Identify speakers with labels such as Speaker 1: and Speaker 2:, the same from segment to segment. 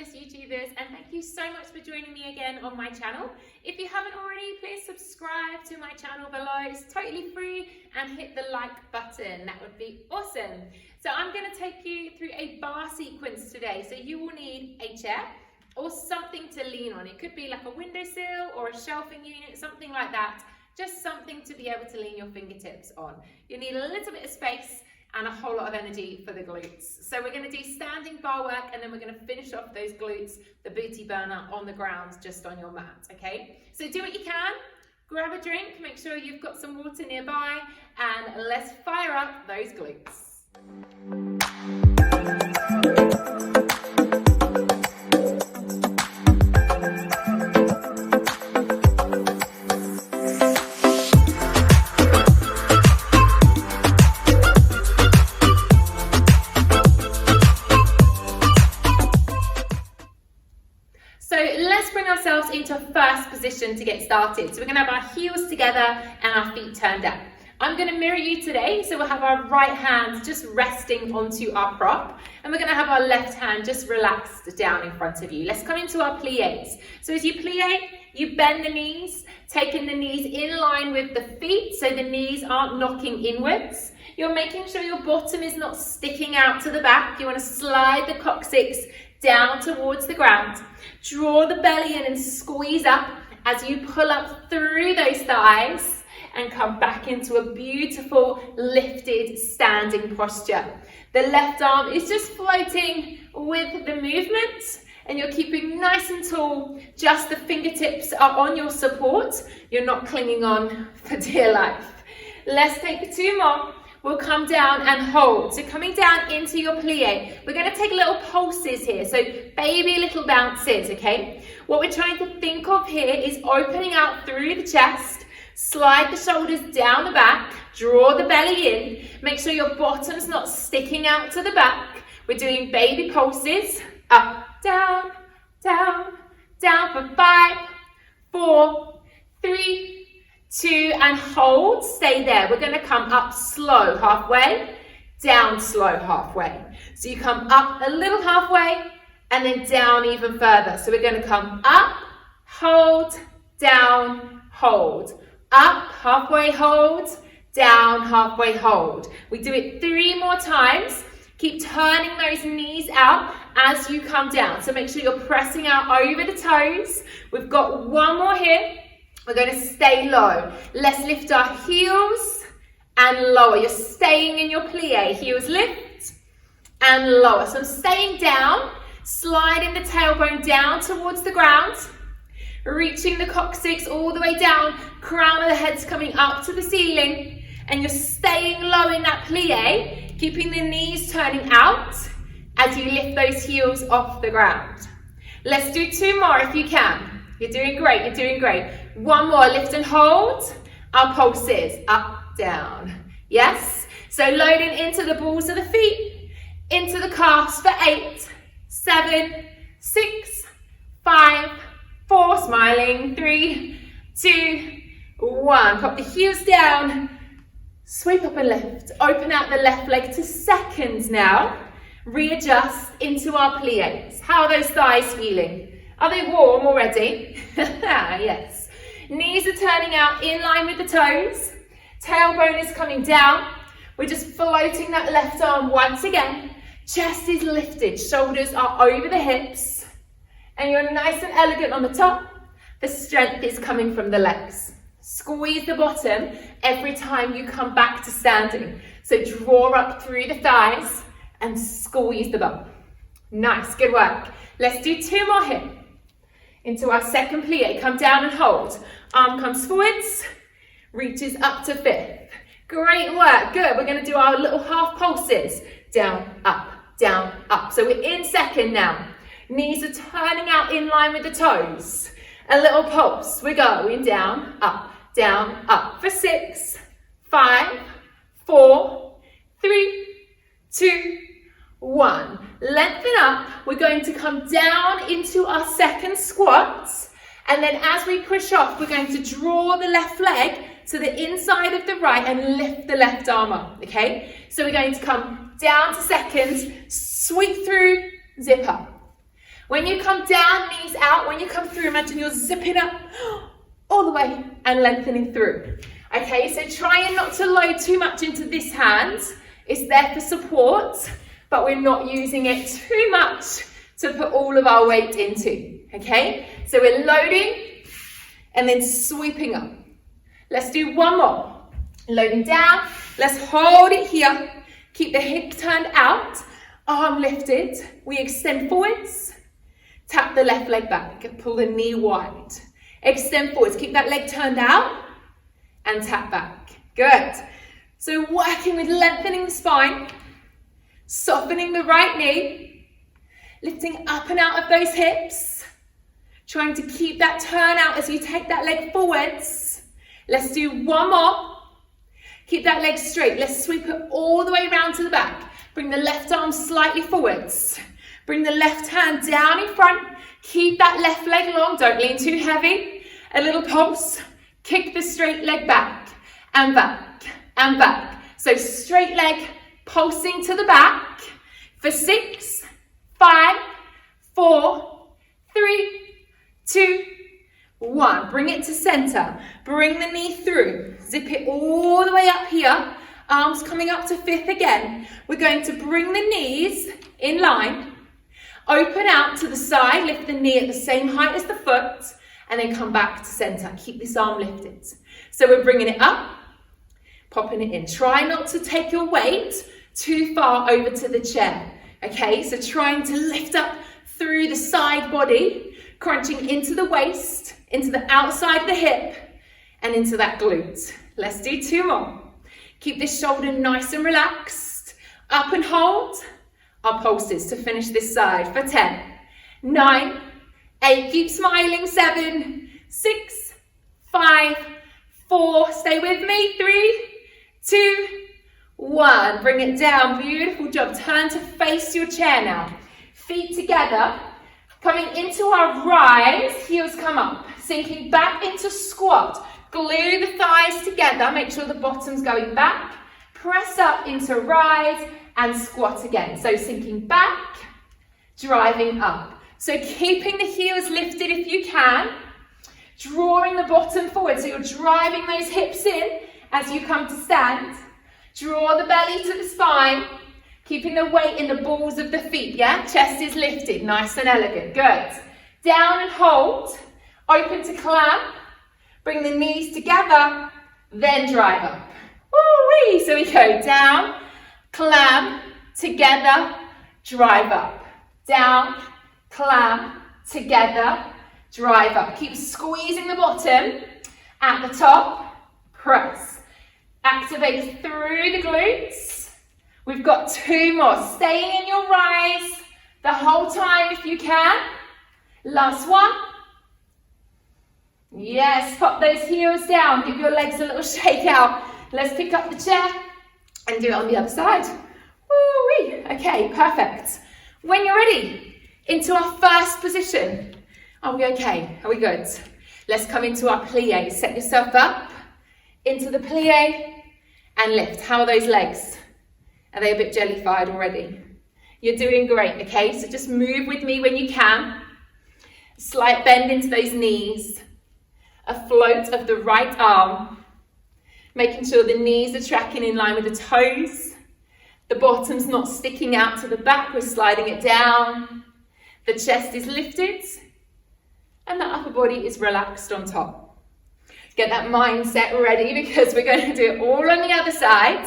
Speaker 1: fabulous YouTubers, and thank you so much for joining me again on my channel. If you haven't already, please subscribe to my channel below. It's totally free, and hit the like button. That would be awesome. So I'm going to take you through a bar sequence today. So you will need a chair or something to lean on. It could be like a windowsill or a shelving unit, something like that. Just something to be able to lean your fingertips on. You need a little bit of space and a whole lot of energy for the glutes. So we're going to do standing bar work, and then we're going to finish off those glutes, the booty burner, on the ground, just on your mat, okay? So do what you can, grab a drink, make sure you've got some water nearby, and let's fire up those glutes. Into first position to get started. So we're going to have our heels together and our feet turned up. I'm going to mirror you today, so we'll have our right hand just resting onto our prop, and we're going to have our left hand just relaxed down in front of you. Let's come into our plies. So as you plie, you bend the knees, taking the knees in line with the feet so the knees aren't knocking inwards. You're making sure your bottom is not sticking out to the back. You want to slide the coccyx down towards the ground. Draw the belly in and squeeze up as you pull up through those thighs and come back into a beautiful lifted standing posture. The left arm is just floating with the movement, and you're keeping nice and tall. Just the fingertips are on your support. You're not clinging on for dear life. Let's take 2 more. We'll come down and hold. So coming down into your plie, we're going to take little pulses here. So baby little bounces, okay? What we're trying to think of here is opening out through the chest, slide the shoulders down the back, draw the belly in, make sure your bottom's not sticking out to the back. We're doing baby pulses, up, down, down, down for 5, 4, 3, 2, and hold. Stay there. We're going to come up slow halfway, down slow halfway. So you come up a little halfway and then down even further. So we're going to come up, hold, down, hold. Up, halfway hold, down, halfway hold. We do it 3 more times. Keep turning those knees out as you come down. So make sure you're pressing out over the toes. We've got 1 more here. We're going to stay low. Let's lift our heels and lower. You're staying in your plie. Heels lift and lower. So I'm staying down, sliding the tailbone down towards the ground, reaching the coccyx all the way down, crown of the head's coming up to the ceiling, and you're staying low in that plie, keeping the knees turning out as you lift those heels off the ground. Let's do 2 more if you can. You're doing great, you're doing great. 1 more, lift and hold. Our pulses, up, down. Yes? So loading into the balls of the feet, into the calves for 8, 7, 6, 5, 4, smiling, 3, 2, 1. Pop the heels down, sweep up and lift. Open out the left leg to seconds now. Readjust into our plies. How are those thighs feeling? Are they warm already? Yes. Knees are turning out in line with the toes. Tailbone is coming down. We're just floating that left arm once again. Chest is lifted. Shoulders are over the hips. And you're nice and elegant on the top. The strength is coming from the legs. Squeeze the bottom every time you come back to standing. So draw up through the thighs and squeeze the bum. Nice, good work. Let's do 2 more here. Into our second plie, come down and hold. Arm comes forwards, reaches up to 5th. Great work, good. We're going to do our little half pulses. Down, up. So we're in second now. Knees are turning out in line with the toes. A little pulse. We're going down, up for 6, 5, 4, 3, 2, 1. Lengthen up. We're going to come down into our second squat. And then as we push off, we're going to draw the left leg to the inside of the right and lift the left arm up, okay? So we're going to come down to second, sweep through, zip up. When you come down, knees out. When you come through, imagine you're zipping up all the way and lengthening through. Okay, so trying not to load too much into this hand. It's there for support, but we're not using it too much to put all of our weight into. Okay, so we're loading and then sweeping up. Let's do one more. Loading down. Let's hold it here. Keep the hip turned out. Arm lifted. We extend forwards. Tap the left leg back. Pull the knee wide. Extend forwards. Keep that leg turned out. And tap back. Good. So working with lengthening the spine. Softening the right knee. Lifting up and out of those hips. Trying to keep that turn out as you take that leg forwards. Let's do one more. Keep that leg straight. Let's sweep it all the way around to the back. Bring the left arm slightly forwards. Bring the left hand down in front. Keep that left leg long. Don't lean too heavy. A little pulse. Kick the straight leg back and back and back. So straight leg pulsing to the back for 6, 5, 4, 3, 2, 1. Bring it to center. Bring the knee through. Zip it all the way up here. Arms coming up to 5th again. We're going to bring the knees in line. Open out to the side. Lift the knee at the same height as the foot. And then come back to center. Keep this arm lifted. So we're bringing it up. Popping it in. Try not to take your weight too far over to the chair. Okay, so trying to lift up through the side body. Crunching into the waist. Into the outside of the hip. And into that glute. Let's do 2 more. Keep this shoulder nice and relaxed. Up and hold. Our pulses to finish this side for 10, 9, 8. Keep smiling. 7, 6, 5, 4. Stay with me. 3, 2, 1. Bring it down. Beautiful job. Turn to face your chair now. Feet together. Coming into our rise. Heels come up. Sinking back into squat. Glue the thighs together. Make sure the bottom's going back. Press up into rise and squat again. So sinking back, driving up. So keeping the heels lifted if you can. Drawing the bottom forward. So you're driving those hips in as you come to stand. Draw the belly to the spine. Keeping the weight in the balls of the feet, yeah? Chest is lifted, nice and elegant. Good. Down and hold. Open to clamp. Bring the knees together, then drive up. Woo-wee! So we go down, clamp, together, drive up. Down, clamp, together, drive up. Keep squeezing the bottom. At the top, press. Activate through the glutes. We've got 2 more. Staying in your rise the whole time if you can. Last one. Yes, pop those heels down. Give your legs a little shake out. Let's pick up the chair and do it on the other side. Woo-wee. Okay, perfect. When you're ready, into our first position. Are we okay? Are we good? Let's come into our plie. Set yourself up into the plie and lift. How are those legs? Are they a bit jellified already? You're doing great, okay? So just move with me when you can. Slight bend into those knees. A float of the right arm. Making sure the knees are tracking in line with the toes. The bottom's not sticking out to the back. We're sliding it down. The chest is lifted. And the upper body is relaxed on top. Get that mindset ready because we're going to do it all on the other side.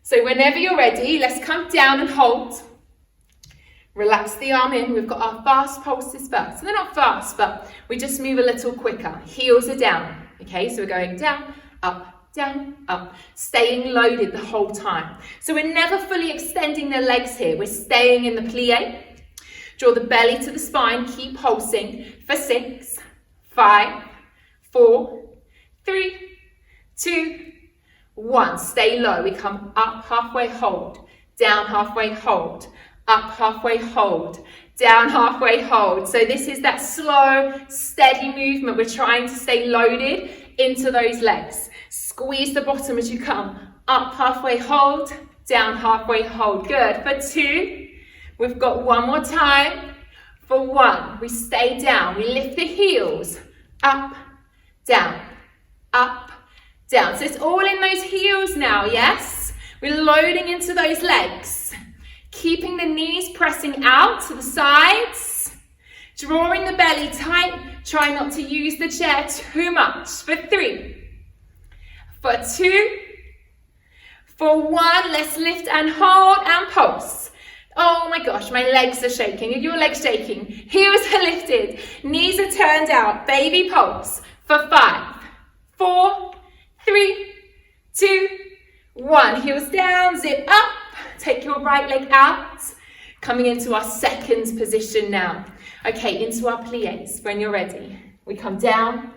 Speaker 1: So whenever you're ready, let's come down and hold. Relax the arm in. We've got our fast pulses first. So they're not fast, but we just move a little quicker. Heels are down. Okay, so we're going down, up, staying loaded the whole time. So we're never fully extending the legs here. We're staying in the plie. Draw the belly to the spine. Keep pulsing for 6, 5, 4, 3, 2, 1. Stay low. We come up halfway, hold. Down halfway, hold. Up halfway, hold. Down halfway, hold. So this is that slow, steady movement. We're trying to stay loaded into those legs. Squeeze the bottom as you come. Up halfway, hold. Down halfway, hold. Good. For 2. We've got 1 more time. For 1, we stay down. We lift the heels. Up, down, up, down. So it's all in those heels now, yes? We're loading into those legs. Keeping the knees pressing out to the sides. Drawing the belly tight. Try not to use the chair too much. For 3. For 2. For 1, let's lift and hold and pulse. Oh my gosh, my legs are shaking. Are your legs shaking? Heels are lifted. Knees are turned out. Baby pulse. For 5. 4. 3. 2. 1. Heels down. Zip up. Take your right leg out. Coming into our second position now. Okay, into our pliés. When you're ready, we come down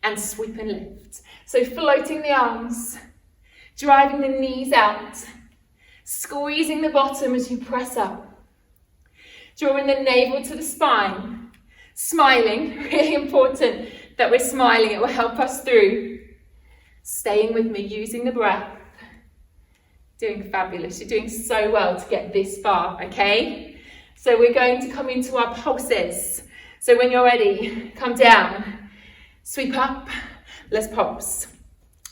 Speaker 1: and sweep and lift. So floating the arms. Driving the knees out. Squeezing the bottom as you press up. Drawing the navel to the spine. Smiling, really important that we're smiling. It will help us through. Staying with me, using the breath. Doing fabulous. You're doing so well to get this far, okay? So we're going to come into our pulses. So when you're ready, come down. Sweep up. Let's pulse.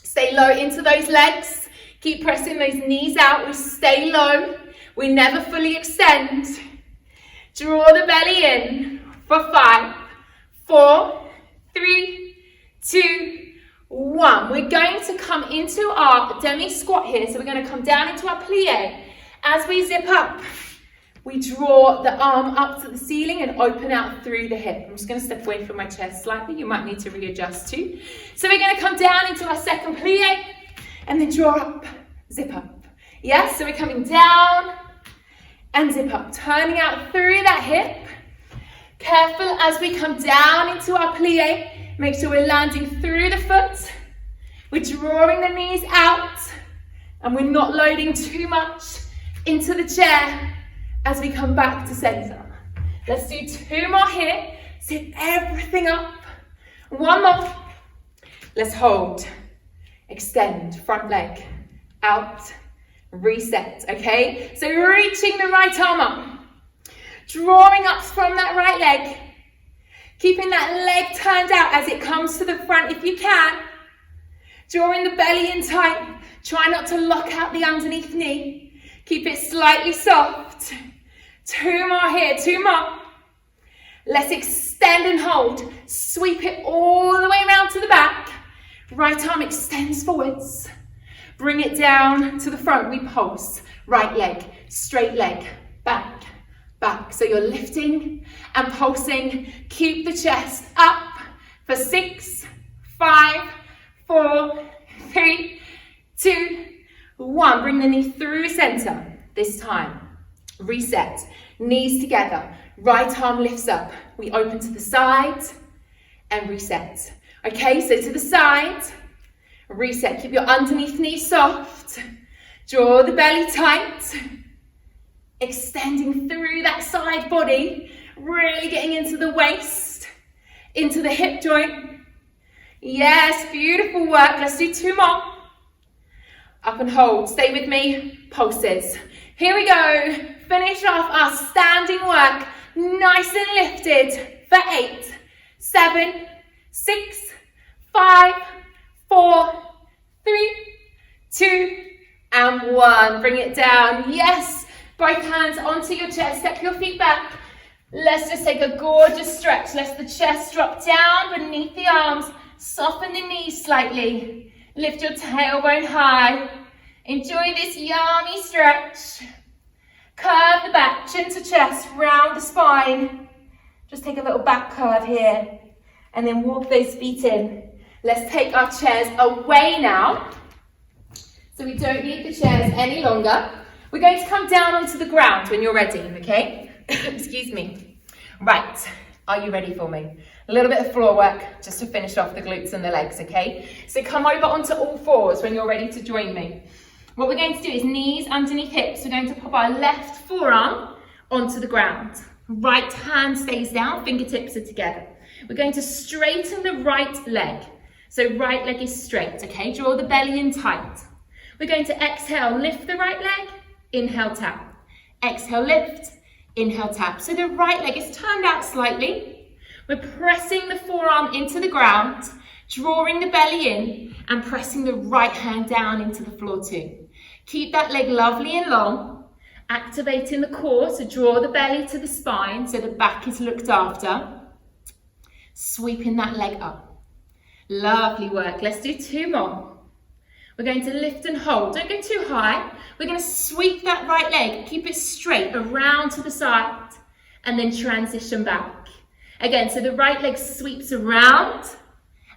Speaker 1: Stay low into those legs. Keep pressing those knees out. We stay low. We never fully extend. Draw the belly in. For 5, 4, 3, 2, 1. We're going to come into our Demi Squat here. So we're going to come down into our plie. As we zip up, we draw the arm up to the ceiling and open out through the hip. I'm just going to step away from my chair slightly. You might need to readjust too. So we're going to come down into our second plie. And then draw up, zip up. Yes, so we're coming down and zip up, turning out through that hip. Careful as we come down into our plie. Make sure we're landing through the foot. We're drawing the knees out and we're not loading too much into the chair as we come back to center. Let's do 2 more here. Zip everything up. 1 more. Let's hold. Extend, front leg, out, reset, okay? So reaching the right arm up, drawing up from that right leg, keeping that leg turned out as it comes to the front if you can, drawing the belly in tight, try not to lock out the underneath knee, keep it slightly soft. 2 more here, 2 more. Let's extend and hold, sweep it all the way around to the back. Right arm extends forwards. Bring it down to the front. We pulse. Right leg, straight leg, back, back. So you're lifting and pulsing. Keep the chest up for 6, 5, 4, 3, 2, 1. Bring the knee through center. This time, reset. Knees together. Right arm lifts up. We open to the side and reset. Okay, so to the side, reset, keep your underneath knee soft, draw the belly tight, extending through that side body, really getting into the waist, into the hip joint. Yes, beautiful work, let's do 2 more. Up and hold, stay with me, pulses. Here we go, finish off our standing work, nice and lifted for 8, 7, 6, 5, 4, 3, 2, and 1. Bring it down. Yes, both hands onto your chest. Step your feet back. Let's just take a gorgeous stretch. Let the chest drop down beneath the arms. Soften the knees slightly. Lift your tailbone high. Enjoy this yummy stretch. Curve the back, chin to chest, round the spine. Just take a little back curve here. And then walk those feet in. Let's take our chairs away now. So we don't need the chairs any longer. We're going to come down onto the ground when you're ready, okay? Excuse me. Right, are you ready for me? A little bit of floor work just to finish off the glutes and the legs, okay? So come over onto all fours when you're ready to join me. What we're going to do is knees underneath hips. We're going to pop our left forearm onto the ground. Right hand stays down, fingertips are together. We're going to straighten the right leg. So right leg is straight, okay? Draw the belly in tight. We're going to exhale, lift the right leg, inhale, tap. Exhale, lift, inhale, tap. So the right leg is turned out slightly. We're pressing the forearm into the ground, drawing the belly in and pressing the right hand down into the floor too. Keep that leg lovely and long, activating the core, so draw the belly to the spine so the back is looked after. Sweeping that leg up. Lovely work. Let's do 2 more. We're going to lift and hold. Don't go too high. We're going to sweep that right leg, keep it straight around to the side and then transition back. Again, so the right leg sweeps around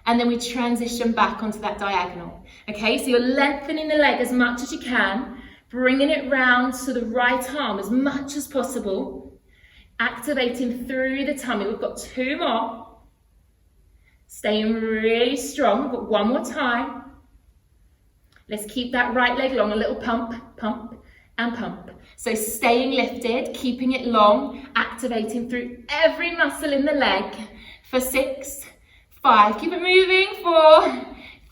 Speaker 1: and then we transition back onto that diagonal. Okay, so you're lengthening the leg as much as you can, bringing it round to the right arm as much as possible, activating through the tummy. We've got 2 more. Staying really strong. We've got 1 more time. Let's keep that right leg long, a little pump, pump, and pump. So staying lifted, keeping it long, activating through every muscle in the leg for 6, 5. Keep it moving. 4,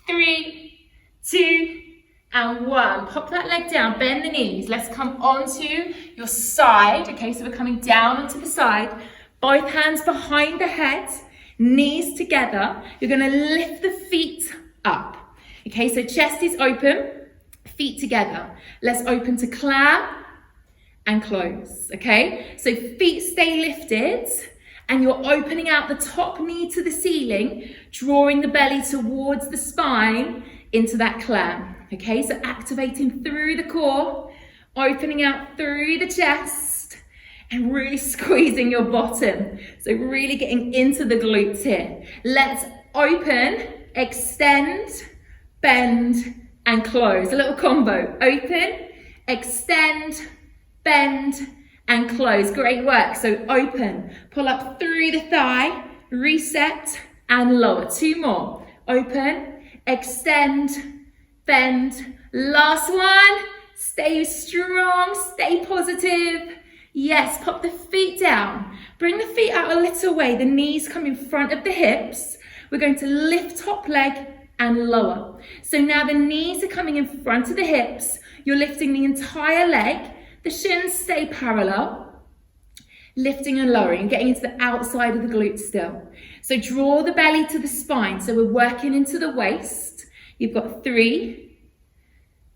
Speaker 1: 3, 2, and 1. Pop that leg down, bend the knees. Let's come onto your side. Okay, so we're coming down onto the side. Both hands behind the head, knees together. You're gonna lift the feet up. Okay, so chest is open, feet together. Let's open to clam and close, okay? So feet stay lifted and you're opening out the top knee to the ceiling, drawing the belly towards the spine into that clam, okay? So activating through the core, opening out through the chest and really squeezing your bottom. So really getting into the glutes here. Let's open, extend, bend and close. A little combo. Open, extend, bend and close. Great work. So open, pull up through the thigh, reset and lower. 2 more. Open, extend, bend. Last one. Stay strong, stay positive. Yes, pop the feet down. Bring the feet out a little way. The knees come in front of the hips. We're going to lift top leg and lower. So now the knees are coming in front of the hips. You're lifting the entire leg. The shins stay parallel. Lifting and lowering, getting into the outside of the glutes still. So draw the belly to the spine. So we're working into the waist. You've got 3.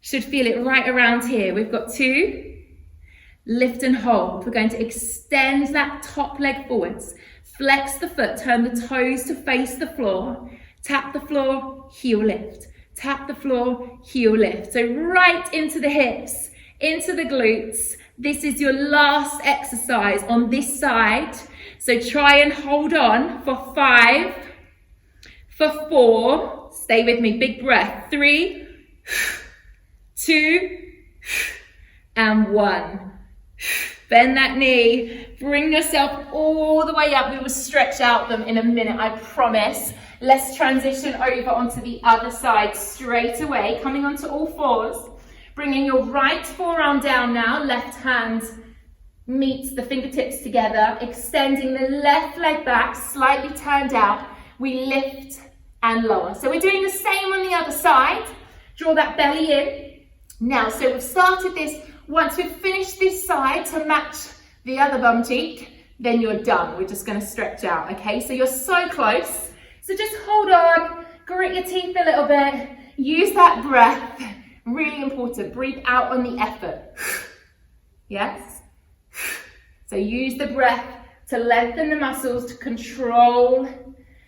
Speaker 1: Should feel it right around here. We've got 2. Lift and hold. We're going to extend that top leg forwards. Flex the foot, turn the toes to face the floor. Tap the floor, heel lift. Tap the floor, heel lift. So right into the hips, into the glutes. This is your last exercise on this side. So try and hold on for 5, for 4. Stay with me, big breath. 3, 2, and 1. Bend that knee, bring yourself all the way up. We will stretch out them in a minute, I promise. Let's transition over onto the other side straight away, coming onto all 4s. Bringing your right forearm down now, left hand meets the fingertips together, extending the left leg back, slightly turned out. We lift and lower. So we're doing the same on the other side. Draw that belly in. Now, so we've started this. Once we've finished this side to match the other bum cheek, then you're done. We're just going to stretch out, okay? So you're so close. So just hold on, grit your teeth a little bit, use that breath. Really important, breathe out on the effort. Yes? So use the breath to lengthen the muscles, to control.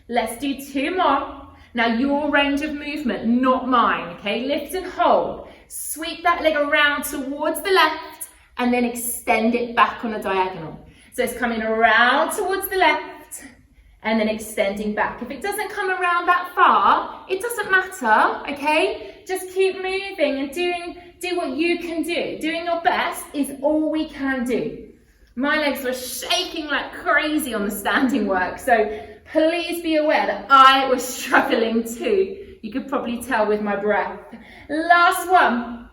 Speaker 1: Let's do 2 more. Now your range of movement, not mine, okay? Lift and hold. Sweep that leg around towards the left and then extend it back on a diagonal. So it's coming around towards the left and then extending back. If it doesn't come around that far, it doesn't matter, okay? Just keep moving and do what you can do. Doing your best is all we can do. My legs were shaking like crazy on the standing work, so please be aware that I was struggling too. You could probably tell with my breath. Last one.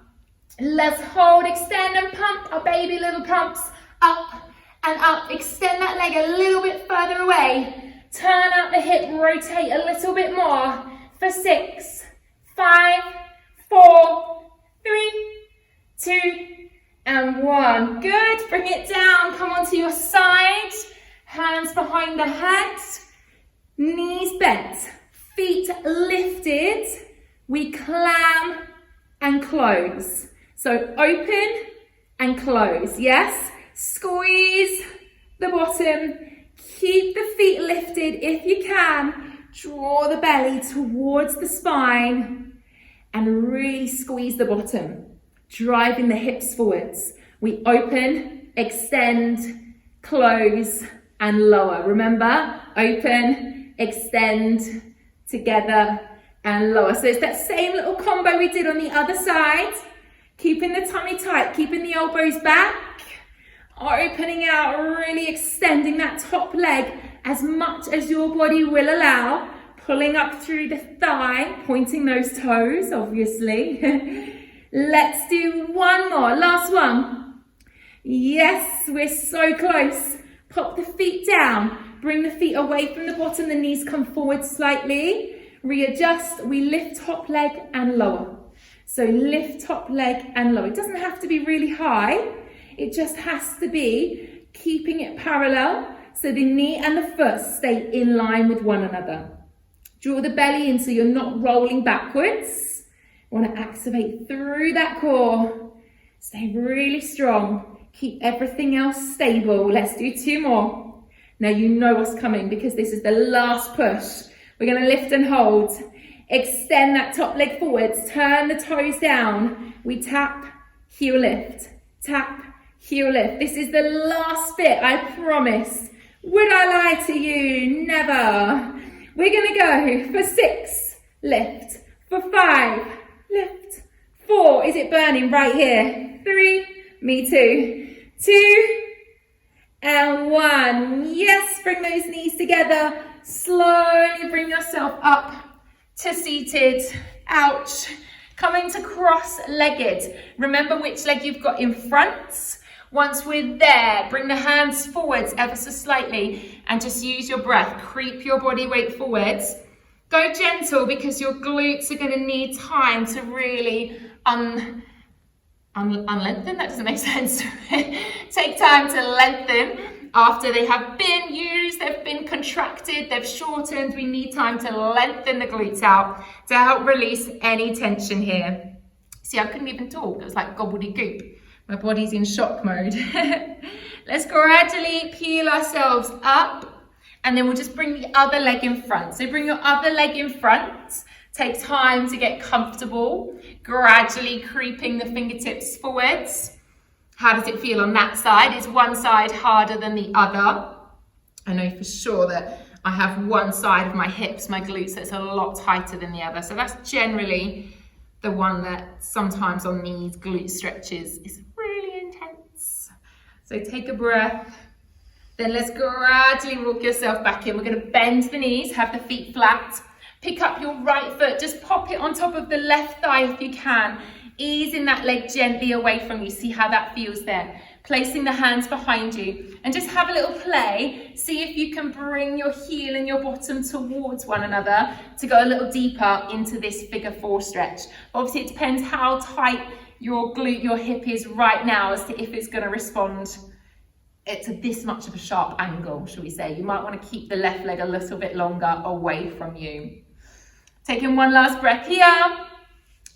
Speaker 1: Let's hold, extend and pump our baby little pumps up and up. Extend that leg a little bit further away. Turn out the hip, rotate a little bit more for 6, 5, 4, 3, 2, and 1. Good, bring it down, come onto your side, hands behind the head, knees bent, feet lifted, we clam and close. So open and close, yes? Squeeze the bottom, keep the feet lifted if you can, draw the belly towards the spine and really squeeze the bottom, driving the hips forwards. We open, extend, close and lower. Remember, open, extend, together and lower. So it's that same little combo we did on the other side, keeping the tummy tight, keeping the elbows back, opening out, really extending that top leg as much as your body will allow, pulling up through the thigh, pointing those toes, obviously. Let's do one more, last one. Yes, we're so close. Pop the feet down, bring the feet away from the bottom, the knees come forward slightly. Readjust, we lift top leg and lower. So lift top leg and lower. It doesn't have to be really high. It just has to be keeping it parallel so the knee and the foot stay in line with one another. Draw the belly in so you're not rolling backwards. Want to activate through that core. Stay really strong. Keep everything else stable. Let's do 2 more. Now you know what's coming because this is the last push. We're going to lift and hold. Extend that top leg forwards. Turn the toes down. We tap, heel lift. Tap, heel lift. This is the last bit, I promise. Would I lie to you? Never. We're going to go for 6, lift. For 5, lift. 4, is it burning right here? 3, me too. 2, and 1. Yes, bring those knees together. Slowly bring yourself up to seated. Ouch. Coming to cross-legged. Remember which leg you've got in front. Once we're there, bring the hands forwards ever so slightly and just use your breath. Creep your body weight forwards. Go gentle because your glutes are going to need time to really unlengthen. That doesn't make sense. Take time to lengthen. After they have been used, they've been contracted, they've shortened, we need time to lengthen the glutes out to help release any tension here. See, I couldn't even talk, it was like gobbledygook. My body's in shock mode. Let's gradually peel ourselves up and then we'll just bring the other leg in front. So bring your other leg in front, take time to get comfortable, gradually creeping the fingertips forwards. How does it feel on that side? Is one side harder than the other? I know for sure that I have one side of my hips, my glutes, that's a lot tighter than the other. So that's generally the one that sometimes on these glute stretches is really intense. So take a breath. Then let's gradually walk yourself back in. We're going to bend the knees, have the feet flat. Pick up your right foot, just pop it on top of the left thigh if you can. Easing that leg gently away from you. See how that feels there. Placing the hands behind you and just have a little play. See if you can bring your heel and your bottom towards one another to go a little deeper into this figure 4 stretch. Obviously it depends how tight your glute, your hip is right now as to if it's going to respond to this much of a sharp angle, shall we say. You might want to keep the left leg a little bit longer away from you. Taking one last breath here.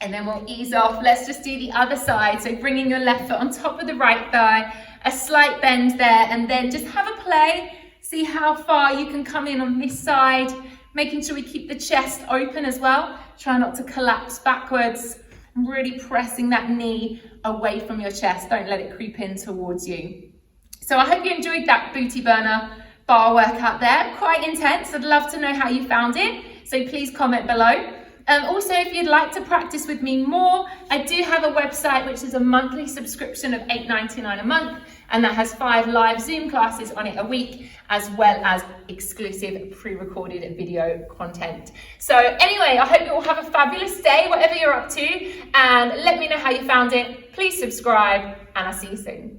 Speaker 1: And then we'll ease off. Let's just do the other side. So bringing your left foot on top of the right thigh, a slight bend there, and then just have a play. See how far you can come in on this side, making sure we keep the chest open as well. Try not to collapse backwards. Really pressing that knee away from your chest. Don't let it creep in towards you. So I hope you enjoyed that booty burner bar workout there. Quite intense. I'd love to know how you found it. So please comment below. Also, if you'd like to practice with me more, I do have a website which is a monthly subscription of $8.99 a month, and that has 5 live Zoom classes on it a week, as well as exclusive pre-recorded video content. So anyway, I hope you all have a fabulous day, whatever you're up to, and let me know how you found it. Please subscribe, and I'll see you soon.